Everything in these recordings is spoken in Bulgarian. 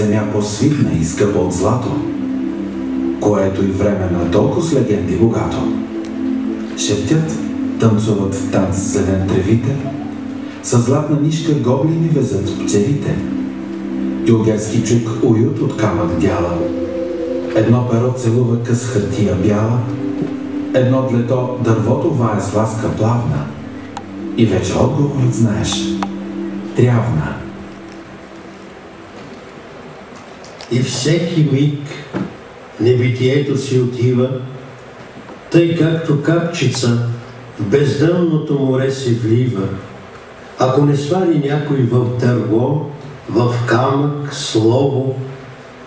земя по-свитна и скъпа от злато, което и временно е толкова с легенди богато. Шептят, танцуват в танц зелен тревите, със златна нишка гоблини везат пчелите. Тюлгерски чук уют от камък дяла, едно перо целува къс хартия бяла, едно длето дървото вае с ласка плавна. И вече отговорът знаеш – трябна. И всеки миг небитието си отива, тъй както капчица в бездънното море се влива, ако не свари някой в дърво, в камък, слово,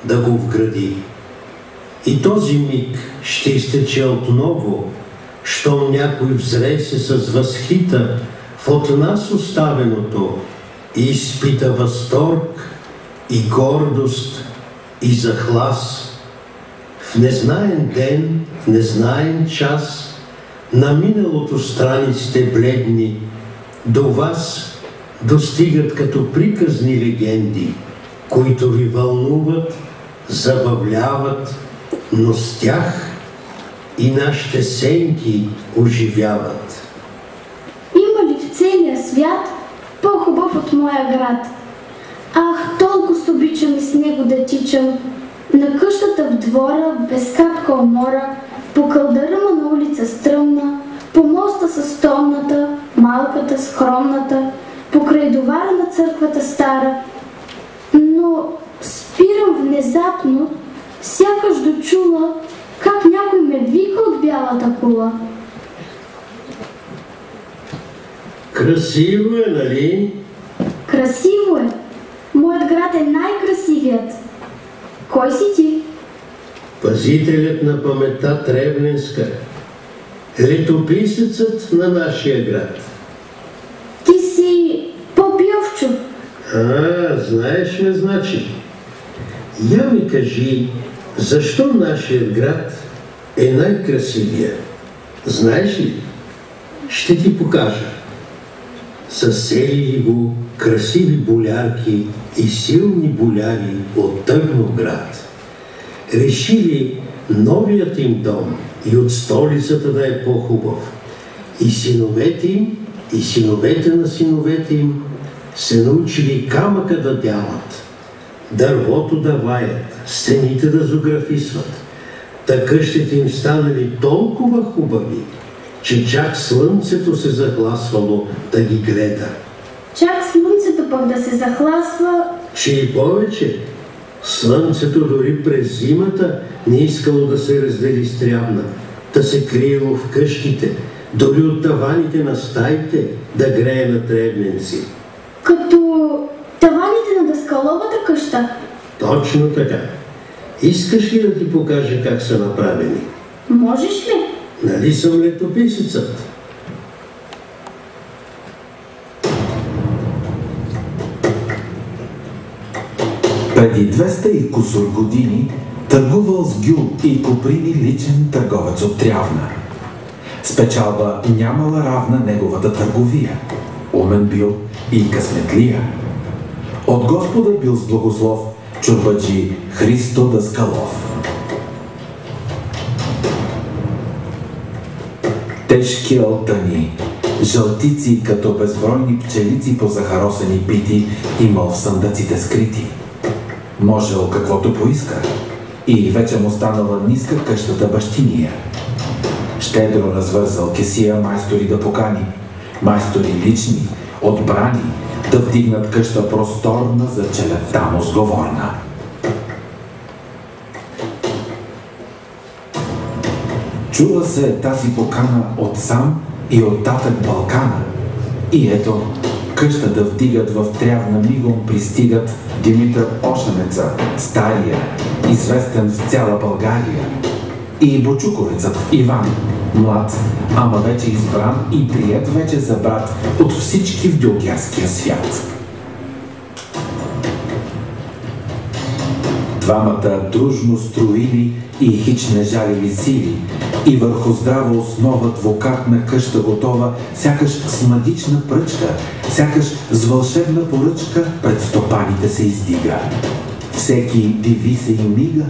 да го вгради. И този миг ще изтече отново, щом някой взре се с възхита в от нас оставеното и изпита възторг и гордост и захлас. В незнаен ден, в незнаен час, на миналото страниците бледни до вас достигат като приказни легенди, които ви вълнуват, забавляват, но с тях и нашите сенки оживяват. Има ли в целия свят по-хубав от моя град? Ах, толкова с обичам и с него да тичам, на къщата в двора, без капка умора, по кълдърма на улица стръмна, по моста с стомната, малката, скромната, покрай довара на църквата стара. Но спирам внезапно, сякаш дочула, как някой ме вика от бялата кула. Красиво е, нали? Красиво е. Моят град е най-красивият. Кой си ти? Пазителят на паметта Тревненска, летописецът на нашия град. Ти си Поп Йовчо. Знаеш ме, значи. Я ми кажи, защо нашият град е най-красивия? Знаеш ли? Ще ти покажа. Заселили го красиви болярки и силни боляри от Търновград. Решили новият им дом и от столицата да е по-хубав. И синовете им, и синовете на синовете им се научили камъка да дялат, дървото да ваят, стените да зографисват. Та къщите им станали толкова хубави, че чак слънцето се захласвало да ги гледа. Чак слънцето пък да се захласва... Че и повече. Слънцето дори през зимата не искало да се раздели с Трявна, да се криело в къщите, дори от таваните на стаите да грее на тревненци. Като таваните на Даскаловата къща? Точно така. Искаш ли да ти покажа как са направени? Можеш ли? Нали съм летописецът? Преди 200 и кусор години търгувал с гюл и коприни личен търговец от Трявна. С печалба нямала равна неговата търговия. Умен бил и късметлия. От Господа бил с благослов чорбаджи Христо Даскалов. Тежки алтани, жълтици като безбройни пчелици по захаросани пити имал в съндъците скрити. Можел каквото поиска и вече му станала ниска къщата бащиния. Щедро развързал кесия майстори да покани, майстори лични, отбрани, да вдигнат къща просторна за челядта му сговорна. Чула се тази покана от сам и от татък Балкана. И ето, къща да вдигат в Трявна мигом пристигат Димитър Ошанеца, стария, известен в цяла България. И Бочуковецът Иван, млад, ама вече избран и приет вече за брат от всички в дюлгерския свят. Двамата дружно строили и хич не жалили сили, и върху здрава основа двукатна къща готова, сякаш с магична пръчка, сякаш с вълшебна поръчка пред стопаните се издига. Всеки диви се и мига,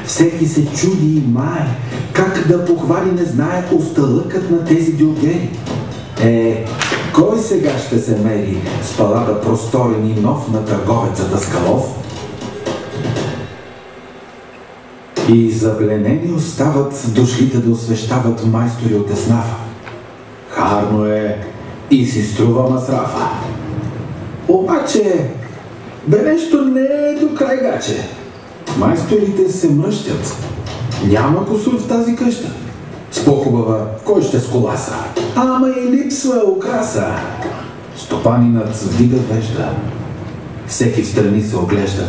всеки се чуди и мае, как да похвали не знае осталъкът на тези дюлгери. Кой сега ще се мери с палата просторен и нов на търговеца Даскалов? И забленени остават дошлите да освещават майстори от Еснафа. Харно е и си струва масрафа. Обаче, нещо не е до край гаче. Майсторите се мръщят. Няма кусур в тази къща. С по-хубава кой ще сколаса? Ама и липсва украса. Стопанинът вдига вежда. Всеки встрани се оглежда.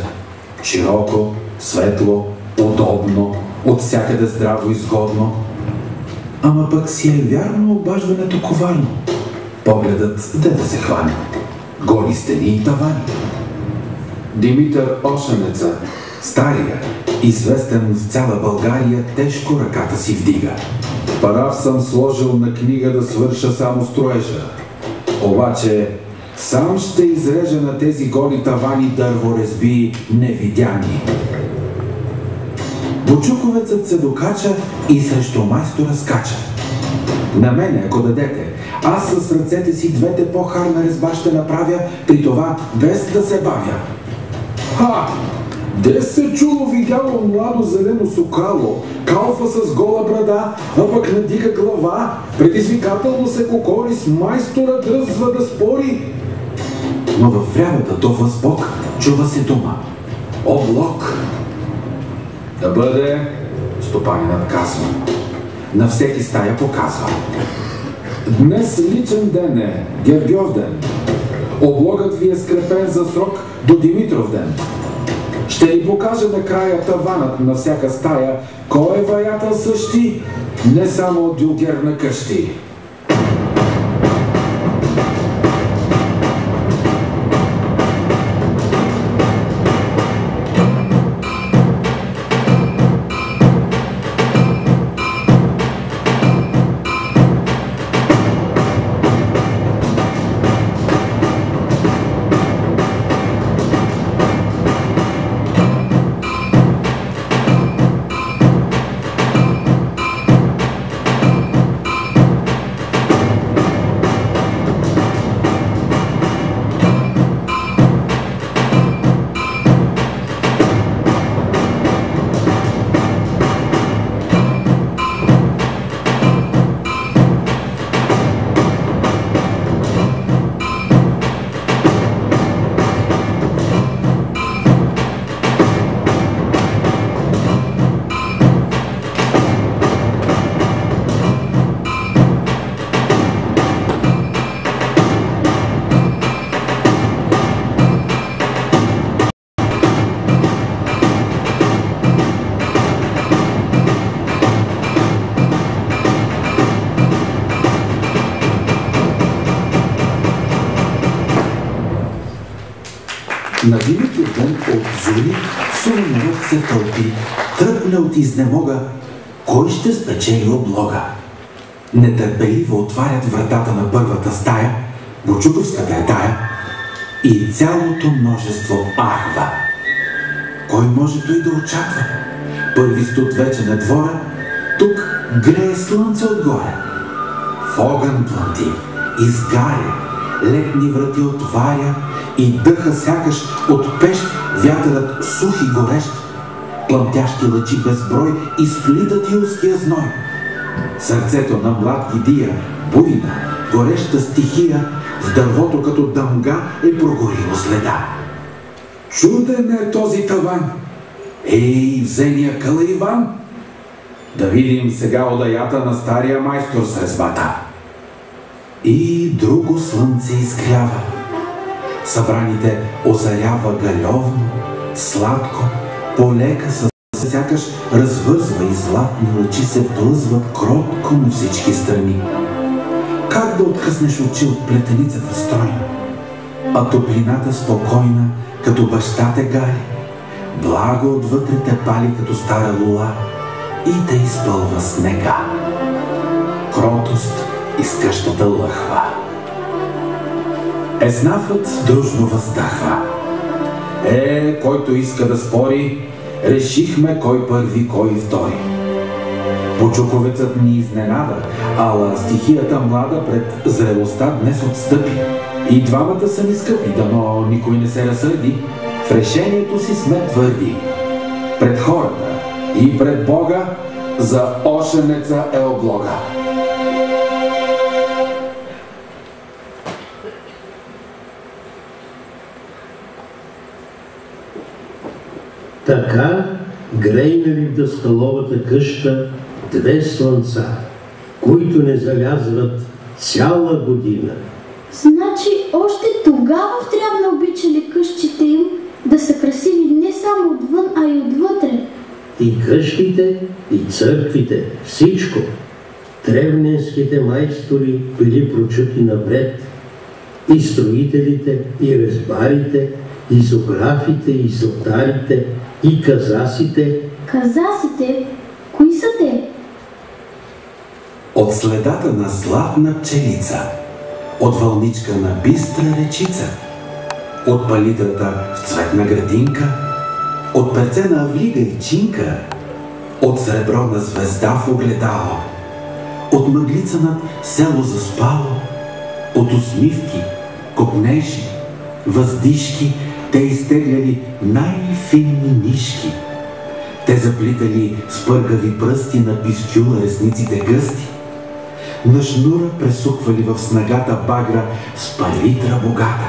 Широко, светло, удобно, от всякъде здраво и изгодно. Ама пък си е вярно обаждането коварно. Погледът де да се хване. Голи стени и тавани. Димитър Ошенеца, стария, известен в цяла България, тежко ръката си вдига. Парав съм сложил на книга да свърша само строежа. Обаче сам ще изрежа на тези голи тавани дърворезби невидяни. Бочуковецът се докача и срещу майстора скача. На мене, ако дадете, аз с ръцете си двете по-харна резба ще направя, при това без да се бавя. Де се чуло видяло младо зелено сокало, калфа с гола брада, а пък надига глава, предизвикателно се кокори, с майстора дръзва да спори. Но във врявата до възбок чува се дума. Облок! Да бъде, стопанинът казва. На всеки стая показва. Днес личен ден е, Гергьов ден. Облогът ви е скрепен за срок до Димитров ден. Ще ни покаже накрая таванът на всяка стая, кой е ваятел същи, не само от дюлгер на къщи. На Димитров ден от зори сумнарът се тълпи, тръпне от изнемога. Кой ще спечели облога? Нетърпеливо отварят вратата на първата стая, Бочуковската е тая, и цялото множество ахва. Кой може той да очаква? Първи студ вече на двора, тук грее слънце отгоре. В огън плънти, изгаря, летни врати отваря и дъха сякаш от пещ вятърът сух и горещ. Плъмтящи лъчи безброй изплитат юлския зной. Сърцето на млад Гидия, буйна, гореща стихия, в дървото като дъмга е прогорило следа. Чуден е този таван! Ей, взения къла Иван! Да видим сега одаята на стария майстор с резбата. И друго слънце изгрява. Събраните озарява галевно, сладко, полека със сякаш развързва и златни лъчи се плъзват кротко на всички страни. Как да откъснеш очи от плетеницата стройна, а топлината спокойна, като баща те гари, благо отвътре те пали като стара лула и те изпълва снега. Кротост из къщата лъхва. Еснафът дружно въздахва. Който иска да спори, решихме кой първи, кой втори. Почуковецът ни изненада, ала стихията млада пред зрелостта днес отстъпи. И двамата са ни скъпи, дано никой не се разсърди. В решението си сме твърди. Пред хората и пред Бога за ошенеца е облога. Така грейнали в даскаловата къща две слънца, които не залязват цяла година. Значи още тогава в Трявна обичали къщите им да са красиви не само отвън, а и отвътре. И къщите, и църквите, всичко. Тревненските майстори били прочути навред. И строителите, и резбарите, и зографите, и златарите, и казасите. Казасите? Кои са те? От следата на златна пчелица, от вълничка на бистра речица, от палитрата в цветна градинка, от перце на авлига и чинка, от сребро на звезда в огледало, от мъглица над село заспало, от усмивки, копнежи, въздишки, те изтегляли най-финни нишки. Те заплитали с пъргави пръсти на пискюла ресниците гъсти. На шнура пресуквали в снагата багра с палитра богата.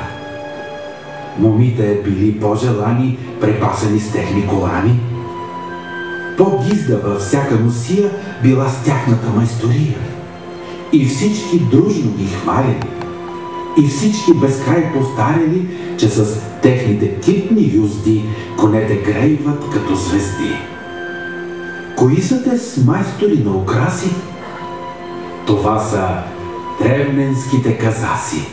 Момите били по-желани, препасани с техни колани. По-гизда във всяка носия била с тяхната майстория. И всички дружно ги хвалили. И всички безкрай повтаряли, че с техните китни юзди конете грейват като звезди. Кои са те с майстори на украси? Това са тревненските казаси.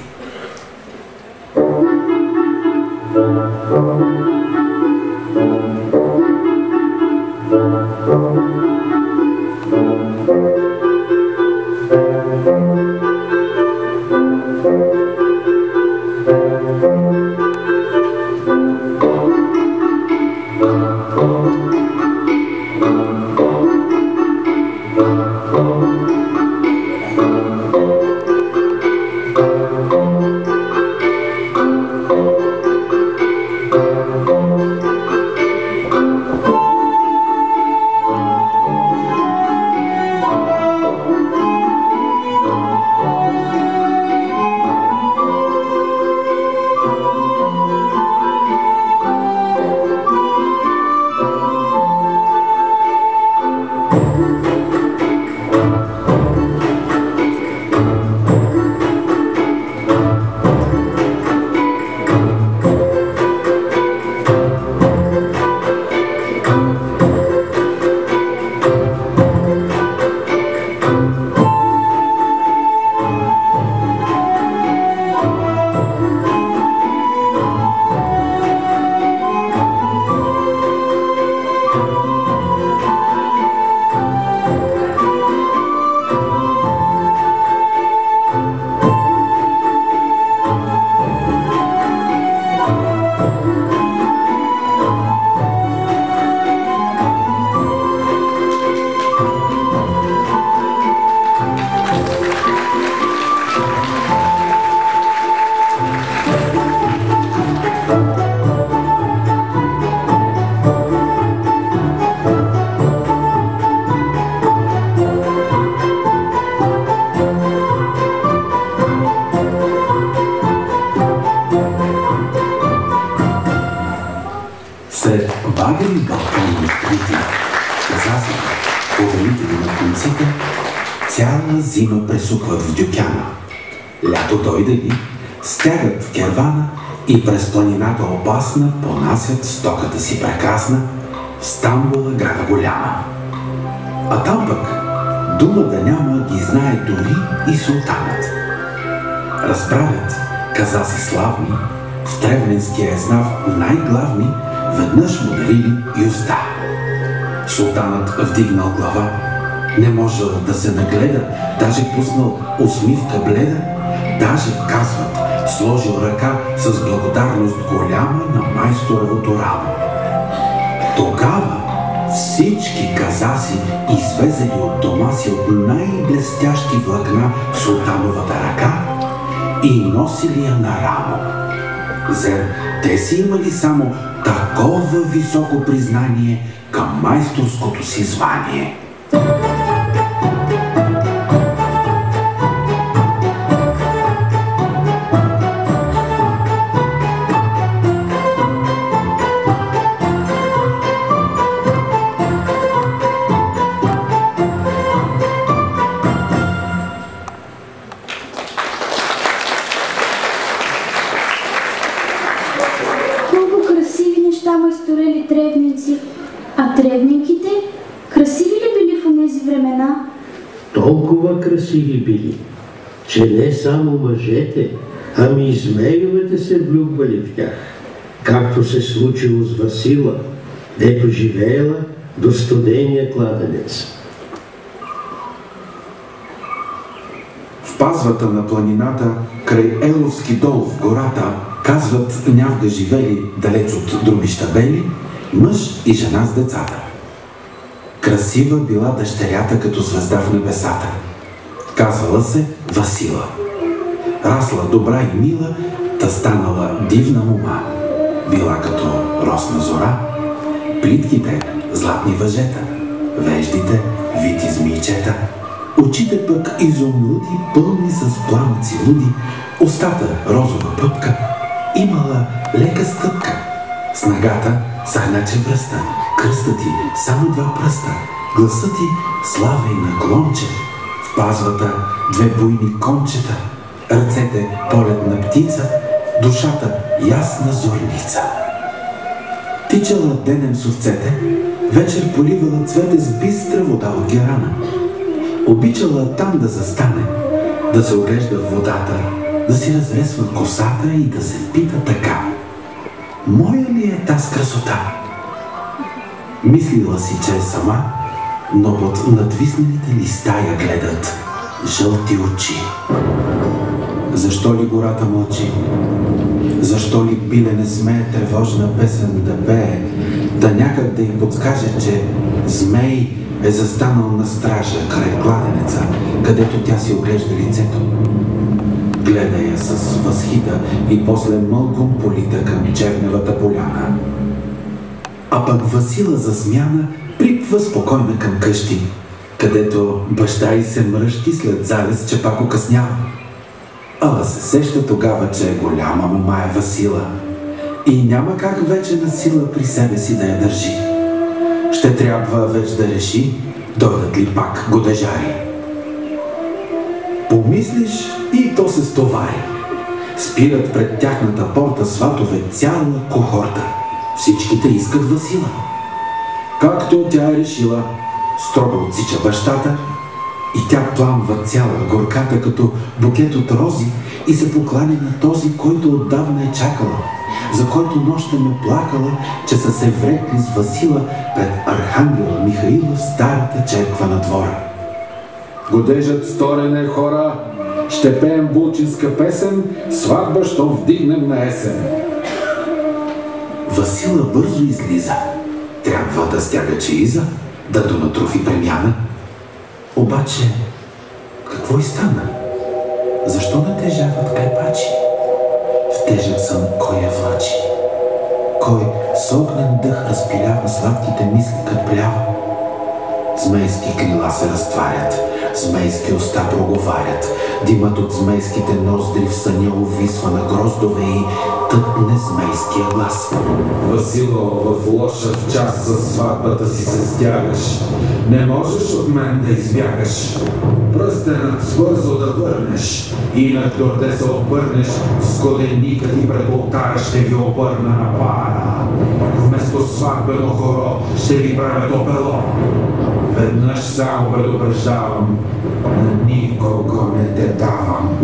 Сред багери балкани открити, казасите, повелители на конците, цяла зима пресукват в дюкяна. Лято дойде ли, стягат кервана и през планината опасна понасят стоката си прекрасна в Стамбула, града голяма. А там пък дума да няма ги знае дори и султанът. Разправят казаси славни, в Тревненския езнав най-главни, веднъж му дарили юзда. Султанът вдигнал глава, не можел да се нагледа, даже пуснал усмивка бледа, даже казват, сложил ръка с благодарност голяма на майсторовото рамо. Тогава всички казаси, извезели от дома си от най-блестящи влакна в султановата ръка и носили я на рамо. Зер, те си имали само такова високо признание към майсторското си звание. Майсторели древници, а древненките красиви ли били в онези времена? Толкова красиви били, че не само мъжете, ами и змейовете се влюбвали в тях, както се случило с Васила, дето живеела до студения кладенец. В пазвата на планината, край Еловски дол в гората, казват, някога живели далеч от други щабели, мъж и жена с децата. Красива била дъщерята като звезда в небесата. Казвала се Васила. Расла добра и мила, та станала дивна мома. Била като росна зора, плитките златни въжета, веждите вити змийчета, очите пък изумруди, пълни с пламъци луди, устата розова пъпка, имала лека стъпка. С нагата сахначе връста, кръстът ти само два пръста, гласът ти слава и наклонче, в пазвата две буйни кончета, ръцете полетна птица, душата ясна зорница. Тичала денем с овцете, вечер поливала цвете с бистра вода от герана. Обичала там да застане, да се оглежда в водата, да си разресва косата и да се пита така: моя ли е таз красота? Мислила си, че е сама, но под надвиснените листа я гледат жълти очи. Защо ли гората мълчи? Защо ли биле не смее тревожна песен да пее, да някак да им подскаже, че змей е застанал на стража край кладенеца, където тя си оглежда лицето? Гледа я с възхита и после мълком полита към черневата поляна. А пък Васила за смяна припва спокойна към къщи, където баща й се мръщи след залез, че пак окъснява. Ала се сеща тогава, че голяма мома е Васила и няма как вече на сила при себе си да я държи. Ще трябва вече да реши, дойдат ли пак годежари. Помислиш и то се стовари. Спират пред тяхната порта сватове цяла кохорта. Всичките искат Васила. Както тя е решила, строго отсича бащата и тя пламва цяла горката като букет от рози и се покланя на този, който отдавна е чакала, за който нощем е плакала, че са се врекли с Васила пред архангела Михаила в старата черква на двора. Годежът сторене хора, ще пеем булчинска песен, сватба що вдигнем на есен. Васила бързо излиза. Трябва да стяга чеиза, да донатруфи премяна. Обаче, какво и стана? Защо натежават клепачи? В тежък сън кой я влачи? Кой с огнен дъх разпилява сладките мисли като плява? Змейски крила се разтварят, змейски уста проговарят, димът от змейските ноздри в съня увисва на гроздове и тътне змейския глас. Васило, в лоша в час за сватбата си се стягаш, не можеш от мен да избягаш. Пръстенът бързо да върнеш, инак дорде се обърнеш, с годеника ти пред олтара ще ви обърна на пара. Вместо сватбено хоро ще ви правя топело. Веднъж само предупреждавам, на никого не те давам.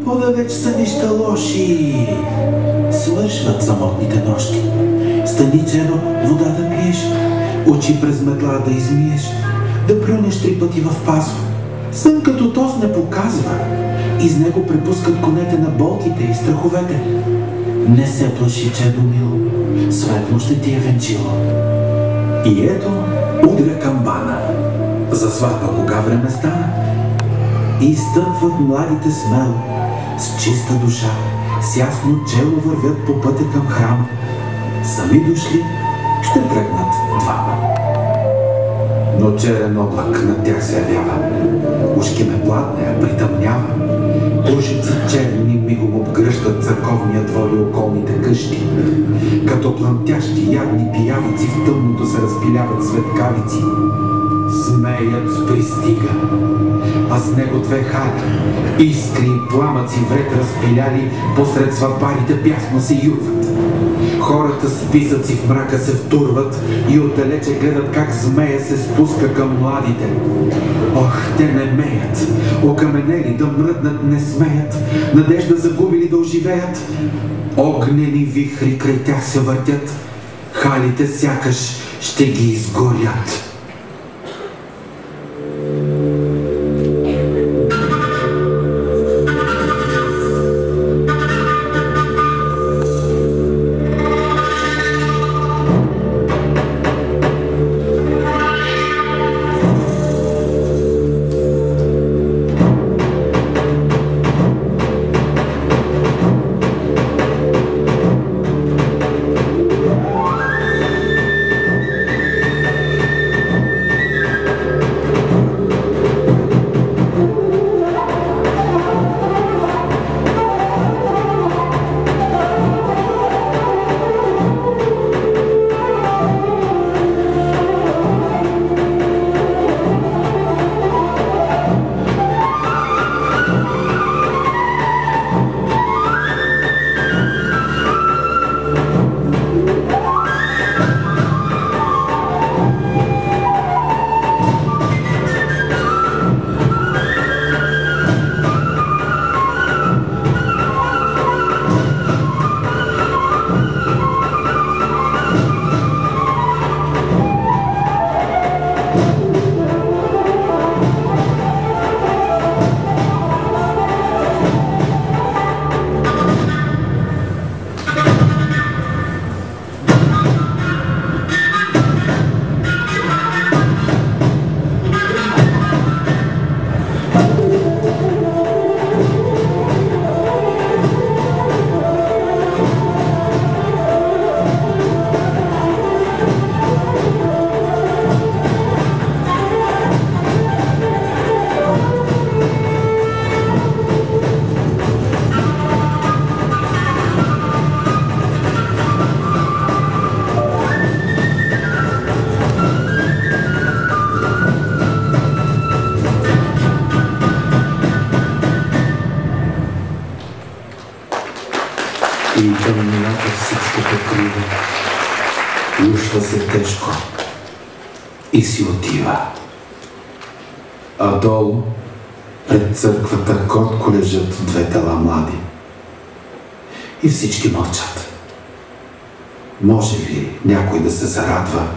По-далеч са неща лоши. Свършват самотните нощи. Стани, чедо, вода да пиеш, очи през метла да измиеш, да плюнеш 3 пъти в пазва, Сън като тоз не показва. Из него препускат конете на болките и страховете. Не се плаши, чедо мило, светло ще ти е венчило. И ето удря камбана. За сватба кога време стана? И стъпват младите смело, с чиста душа, с ясно чело вървят по пътя към храма. Сами дошли, ще тръгнат двама. Но черен облак над тях се явява. Ушки ме пладне, а притъмнява. Пушици черни мигом обгръщат църковния двор и околните къщи. Като плъмтящи ядни пиявици в тъмното се разпиляват светкавици. Змеят пристига, а с него две хали, искри и пламъци вред разпиляли, посред сватбарите бясно се юрват. Хората с писъци в мрака се втурват и отдалече гледат как змея се спуска към младите. Ох, те не меят, окаменели да мръднат не смеят, надежда загубили да оживеят. Огнени вихри край тях се въртят, халите сякаш ще ги изгорят. И тъмнината всичко покрива, лушва се тежко и си отива. А долу, пред църквата, кротко лежат две тела млади. И всички мълчат. Може ли някой да се зарадва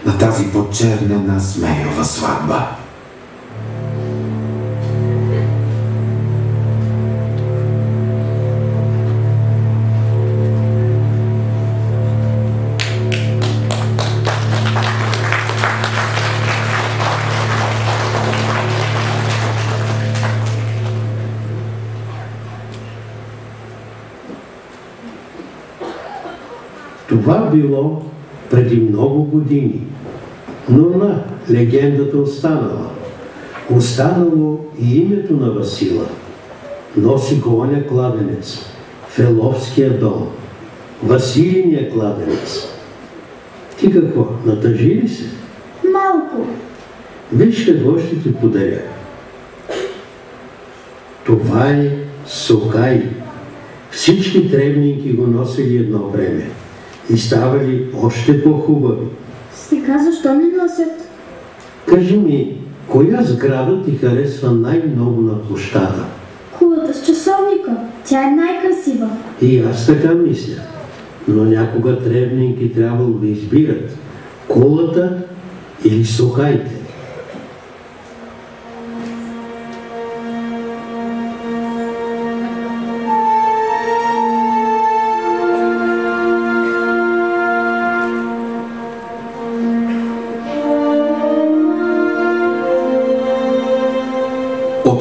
на тази почернена змеева сватба? Това било преди много години, но легендата останала. Останало и името на Васила. Носи го оня кладенец, Феловския дом, Василиния кладенец. Ти какво, натъжи ли се? Малко. Виж какво ще ти подаря. Това е сокай. Всички древнинки го носили едно време и ставали още по-хубави. Сега защо не носят? Кажи ми, коя сграда ти харесва най-много на площада? Кулата с часовника. Тя е най-красива. И аз така мисля. Но някога древнинки трябвало да избират кулата или сокайте.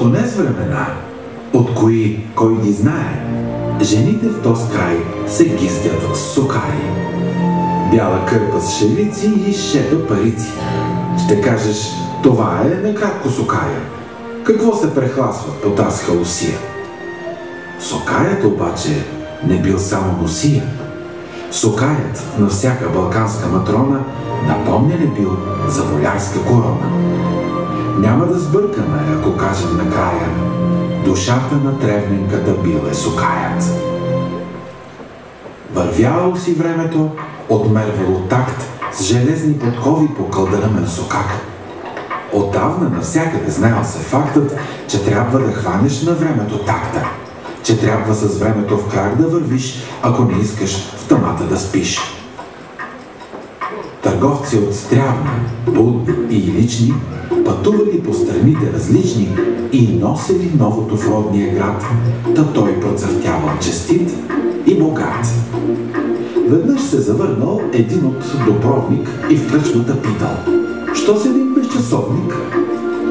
От онез времена, от кои кой ги знае, жените в този край се гиздят с сукари. Бяла кърпа с шевици и шепа парици. Ще кажеш, това е накратко сукая. Какво се прехласват по тази халусия? Сукаят обаче не бил само носия. Сукаят на всяка балканска матрона напомняне бил за болярска корона. Няма да сбъркаме, ако кажем накрая, душата на Тревненката бил е сукаят. Вървяло си времето, отмервало такт с железни подкови по кълдъръмен сукак. Отдавна навсякъде знаел се фактът, че трябва да хванеш на времето такта, че трябва с времето в крак да вървиш, ако не искаш в тъмата да спиш. Търговци от Стрявна, Будни и Илични пътували по страните различни и носили новото в родния град, та той процъфтявал честит и богат. Веднъж се завърнал един от Добровник и в кръчмата питал: що седим без часовник?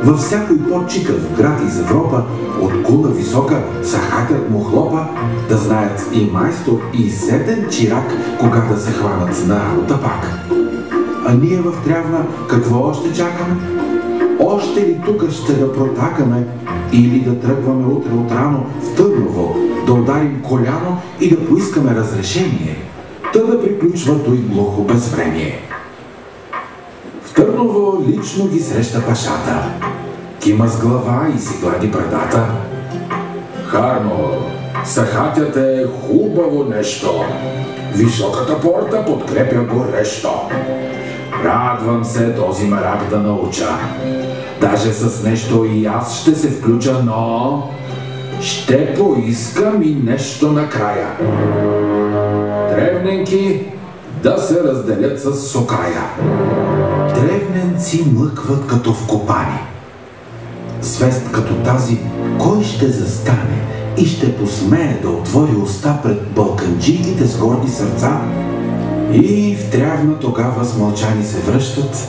Във всякой по-чикав град из Европа от кула висока сахатят му хлопа, да знаят и майстор, и сетен чирак, кога да се хванат на работа пак. А ние в Трявна какво още чакаме? Още ли тук ще да протакаме или да тръгваме утре отрано в Търново, да ударим коляно и да поискаме разрешение, та да приключва той глухо безвремие? В Търново лично ги среща пашата. Кима с глава и си глади брадата. Харно, сахатят е хубаво нещо. Високата порта подкрепя горещо. Радвам се този марак да науча. Даже с нещо и аз ще се включа, но ще поискам и нещо накрая. Древненки да се разделят с сукая. Древненци млъкват като вкопани. Звезд като тази, кой ще застане и ще посмее да отвори уста пред балканджийките с горди сърца? И в Трявна тогава с мълчани се връщат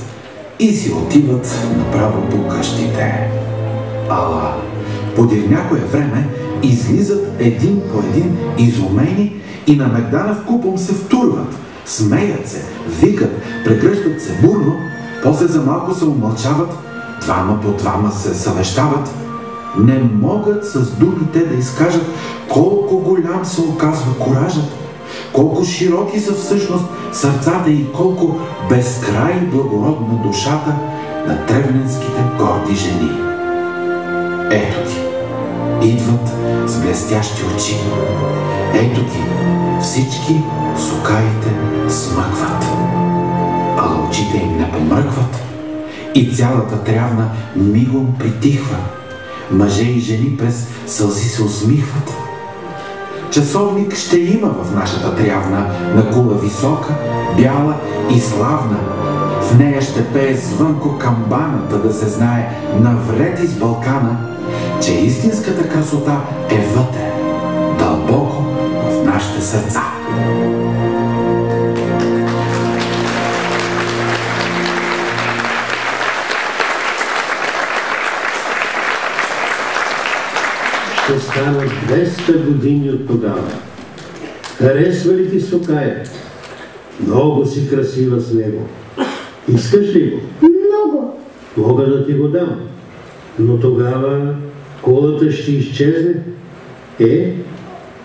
и си отиват направо по къщите. Ала, подир някое време излизат един по един изумени и на Мегдана вкупом се втурват, смеят се, викат, прегръщат се бурно, после за малко се умълчават, двама по двама се съвещават. Не могат с думите да изкажат колко голям се оказва коражът, колко широки са всъщност сърцата и колко безкрай благородна душата на тревненските горди жени. Ето ги, идват с блестящи очи. Ето ги, всички сукаите смъкват, а очите им не помръкват и цялата Трявна мигом притихва. Мъже и жени през сълзи се усмихват. Часовник ще има в нашата Трявна, на кула висока, бяла и славна. В нея ще пее звънко камбаната, да се знае навред из Балкана, че истинската красота е вътре, дълбоко в нашите сърца. Ще станат 200 години от тогава. Харесва ли ти сукая? Много си красива с него. Искаш ли го? Много. Мога да ти го дам. Но тогава колата ще изчезне.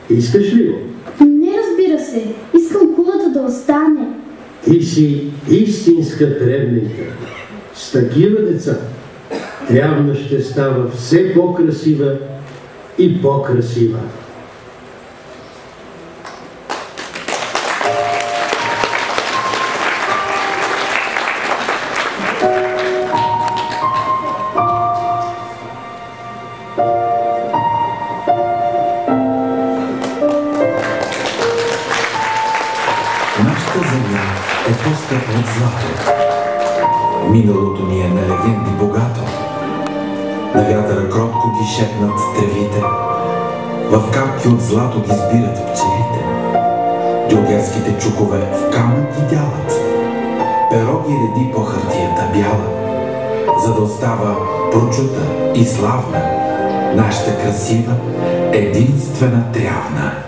Искаш ли го? Не, разбира се. Искам кулата да остане. Ти си истинска Тревненка. С такива деца Трявна ще става все по-красива и по-красива. Нашата земя е по-скъпа от злато. Миналото ни е на легенди богато. На вятъра кротко ги шепнат тревите, в капки от злато ги сбират пчелите. Дюлгерските чукове в камък ги дялат, перо ги реди по хартията бяла, за да остава прочута и славна нашата красива, единствена Трявна.